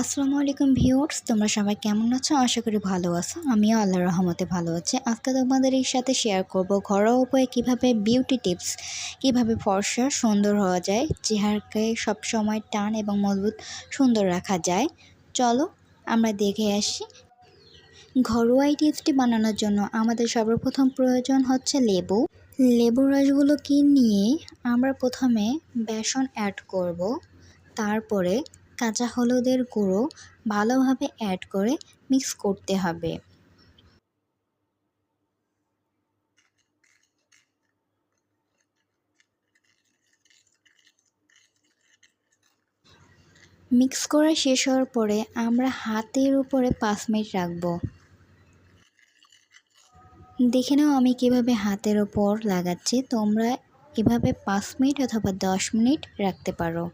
আসসালামু আলাইকুম ভিউয়ার্স, তোমরা সবাই কেমন আছো? আশা করি ভালো আছো। আমিও আল্লাহর রহমতে ভালো আছি। আজকে তোমাদের এই সাথে শেয়ার করব ঘরোয়া উপায়ে কিভাবে বিউটি টিপস, কিভাবে ফর্সা সুন্দর হওয়া যায়, চেহারাকে সবসময় টান এবং মজবুত সুন্দর রাখা যায়। চলো আমরা দেখে আসি। ঘরোয়া এই টিপসটি বানানোর জন্য আমাদের সর্বপ্রথম প্রয়োজন হচ্ছে লেবু। লেবুর রসগুলোকে নিয়ে আমরা প্রথমে বেসন অ্যাড করব, তারপরে কাঁচা হলুদের গুঁড়ো ভালোভাবে অ্যাড করে মিক্স করতে হবে। মিক্স করা শেষ হওয়ার পরে আমরা হাতের উপরে 5 মিনিট রাখবো। দেখে নাও আমি কিভাবে হাতের ওপর লাগাচ্ছি। তোমরা এভাবে 5 মিনিট অথবা 10 মিনিট রাখতে পারো।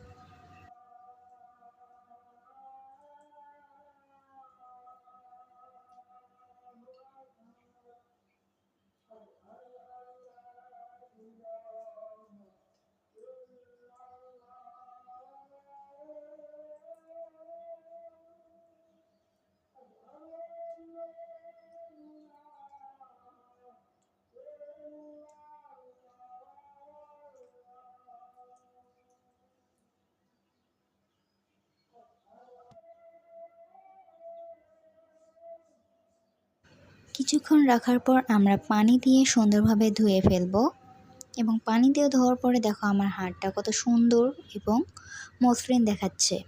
কিছুক্ষণ রাখার পর আমরা পানি দিয়ে সুন্দরভাবে ধুয়ে ফেলবো এবং পানি দিয়ে ধোয়ার পরে দেখো আমার হাতটা কত সুন্দর এবং মসৃণ দেখাচ্ছে।